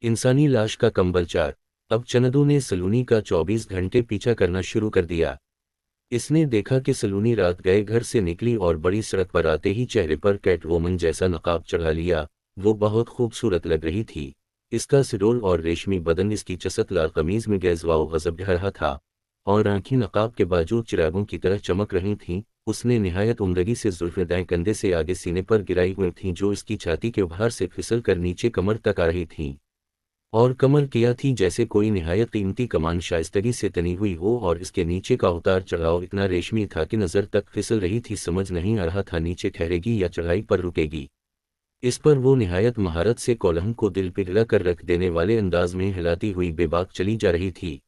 इंसानी लाश का कंबल चार। अब चनदू ने सलूनी का 24 घंटे पीछा करना शुरू कर दिया। इसने देखा कि सलूनी रात गए घर से निकली और बड़ी सड़क पर आते ही चेहरे पर कैटवोमन जैसा नकाब चढ़ा लिया। वो बहुत खूबसूरत लग रही थी। इसका सिरोल और रेशमी बदन इसकी चसकदार कमीज में गैज़वाओ गजब ढह रहा था, और आंखें नकाब के बावजूद चिरागों की तरह चमक रही थीं। उसने निहायत उम्दगी से जुल्फ़ें दाएं कंधे से आगे सीने पर गिराई हुई थीं, जो इसकी छाती के उभार से फिसल कर नीचे कमर तक आ रही थीं, और कमर किया थी जैसे कोई निहायत कीमती कमान शाइस्तगी से तनी हुई हो, और इसके नीचे का उतार चढ़ाव इतना रेशमी था कि नज़र तक फिसल रही थी। समझ नहीं आ रहा था नीचे ठहरेगी या चढ़ाई पर रुकेगी। इस पर वो निहायत महारत से कोल्हम को दिल पिघला कर रख देने वाले अंदाज में हिलाती हुई बेबाक चली जा रही थी।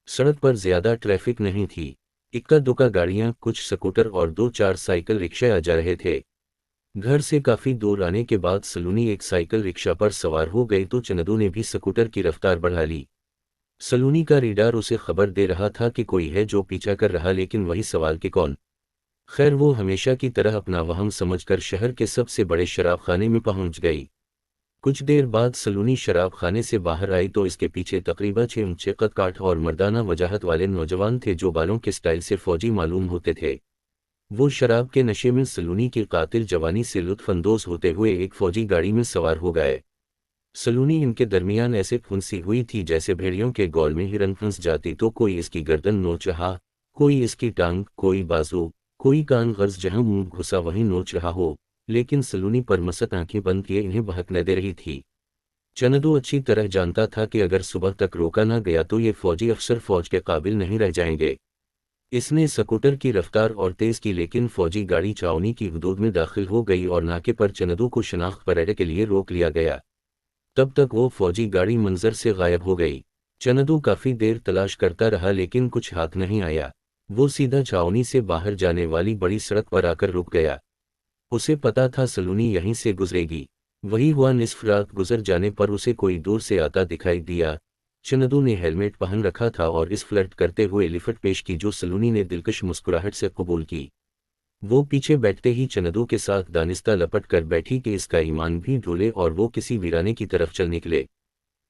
सड़क पर ज्यादा ट्रैफिक नहीं थी। इक्का दुक्का गाड़ियां, कुछ स्कूटर और दो चार साइकिल रिक्शा आ जा रहे थे। घर से काफी दूर आने के बाद सलूनी एक साइकिल रिक्शा पर सवार हो गई तो चनदू ने भी स्कूटर की रफ्तार बढ़ा ली। सलूनी का रेडार उसे खबर दे रहा था कि कोई है जो पीछा कर रहा, लेकिन वही सवाल कि कौन। खैर, वो हमेशा की तरह अपना वहम समझकर शहर के सबसे बड़े शराबखाने में पहुंच गई। कुछ देर बाद सलूनी शराबखाने से बाहर आई तो इसके पीछे तकरीबन 6 ऊंचे कद-काठ और मर्दाना वजाहत वाले नौजवान थे, जो बालों के स्टाइल से फौजी मालूम होते थे। वो शराब के नशे में सलूनी की कातिल जवानी से लुत्फानंदोज होते हुए एक फौजी गाड़ी में सवार हो गए। सलूनी इनके दरमियान ऐसे फुंसी हुई थी जैसे भेड़ियों के गौल में हिरन फंस जाती, तो कोई इसकी गर्दन नोच रहा, कोई इसकी टांग, कोई बाजू, कोई कान, गर्ज जहां मुंह घुसा वहीं नोच रहा हो। लेकिन सलूनी पर मसक आंखें बंद किए इन्हें बहकने दे रही थी। चनदू अच्छी तरह जानता था कि अगर सुबह तक रोका ना गया तो ये फौजी अफसर फौज के काबिल नहीं रह जाएंगे। इसने स्कूटर की रफ्तार और तेज की, लेकिन फौजी गाड़ी छावनी की हदूद में दाखिल हो गई और नाके पर चनदू को शनाख्त परेड के लिए रोक लिया गया। तब तक वो फौजी गाड़ी मंजर से गायब हो गई। चनदू काफी देर तलाश करता रहा, लेकिन कुछ हाथ नहीं आया। वो सीधा छावनी से बाहर जाने वाली बड़ी सड़क पर आकर रुक गया। उसे पता था सलूनी यहीं से गुजरेगी। वही हुआ। निस्फ रात गुजर जाने पर उसे कोई दूर से आता दिखाई दिया। चनदू ने हेलमेट पहन रखा था और इस फ्लर्ट करते हुए लिफ्ट पेश की, जो सलूनी ने दिलकश मुस्कुराहट से कबूल की। वो पीछे बैठते ही चनदू के साथ दानिस्ता लपट कर बैठी कि इसका ईमान भी डोले और वो किसी वीराने की तरफ चल निकले।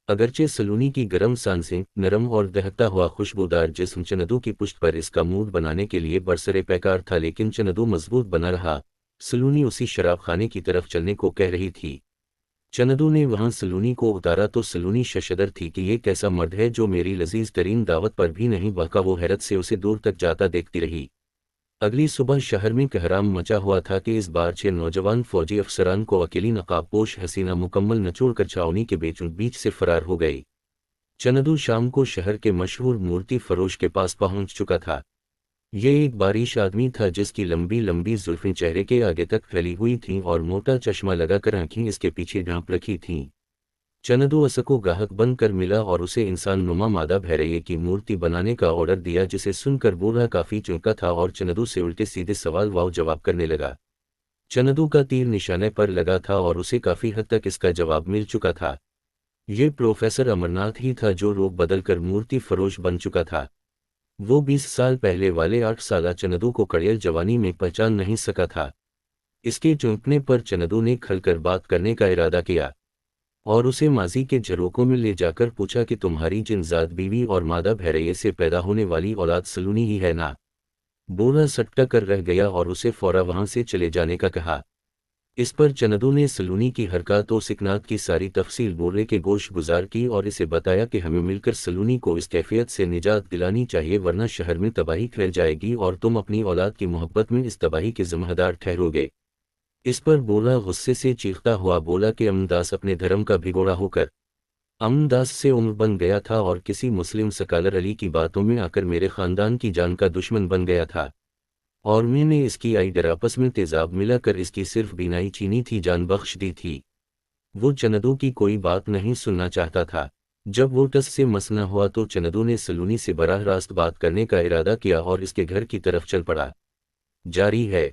अगरचे सलूनी की गर्म सांसें, नरम और दहकता हुआ खुशबूदार जिस्म चनदू की पुश्त पर इसका मूड बनाने के लिए बरसरे पैकार था, लेकिन चनदू मजबूत बना रहा। सलूनी उसी शराबखाने की तरफ चलने को कह रही थी। चनदू ने वहां सलूनी को उतारा तो सलूनी शशदर थी कि ये कैसा मर्द है जो मेरी लजीज तरीन दावत पर भी नहीं बहका। वो हैरत से उसे दूर तक जाता देखती रही। अगली सुबह शहर में कहराम मचा हुआ था कि इस बार 6 नौजवान फौजी अफसरान को अकेली नकाबपोश हसीना मुकम्मल नचोड़कर छावनी के बीच से फरार हो गई। चनदू शाम को शहर के मशहूर मूर्ति फरोश के पास पहुंच चुका था। ये एक बारिश आदमी था जिसकी लंबी लंबी जुल्फें चेहरे के आगे तक फैली हुई थीं और मोटा चश्मा लगाकर आंखें इसके पीछे ढांप रखी थीं। चनदू असको ग्राहक बनकर मिला और उसे इंसान नुमा मादा भैरये की मूर्ति बनाने का ऑर्डर दिया, जिसे सुनकर बूढ़ा काफी चौंका था और चनदू से उल्टे सीधे सवाल वाव जवाब करने लगा। चनदू का तीर निशाने पर लगा था और उसे काफी हद तक इसका जवाब मिल चुका था। ये प्रोफेसर अमरनाथ ही था जो रूप बदलकर मूर्ति फरोश बन चुका था। वो 20 साल पहले वाले 8 साला चनदू को कड़ियल जवानी में पहचान नहीं सका था। इसके चौंकने पर चनदू ने खलकर बात करने का इरादा किया और उसे माजी के झरोकों में ले जाकर पूछा कि तुम्हारी जिनजात बीवी और मादा भैरये से पैदा होने वाली औलाद सलूनी ही है ना? बूढ़ा सटका कर रह गया और उसे फौरा वहां से चले जाने का कहा। इस पर चनदू ने सलूनी की हरकत और सिकनात की सारी तफसील बूढ़े के गोश गुजार की और इसे बताया कि हमें मिलकर सलूनी को इस कैफियत से निजात दिलानी चाहिए, वरना शहर में तबाही फैल जाएगी और तुम अपनी औलाद की मोहब्बत में इस तबाही के जिम्मेदार ठहरोगे। इस पर बूढ़ा गुस्से से चीखता हुआ बोला कि अमनदास अपने धर्म का भिगोड़ा होकर अमनदास से उम्र बन गया था और किसी मुस्लिम स्कॉलर अली की बातों में आकर मेरे खानदान की जान का दुश्मन बन गया था, और मैंने इसकी आई डर आपस में तेजाब मिलाकर इसकी सिर्फ बीनाई छीनी थी, जान बख्श दी थी। वो चनदू की कोई बात नहीं सुनना चाहता था। जब वो टस से मसना हुआ तो चनदू ने सलूनी से बराह रास्त बात करने का इरादा किया और इसके घर की तरफ चल पड़ा। जारी है।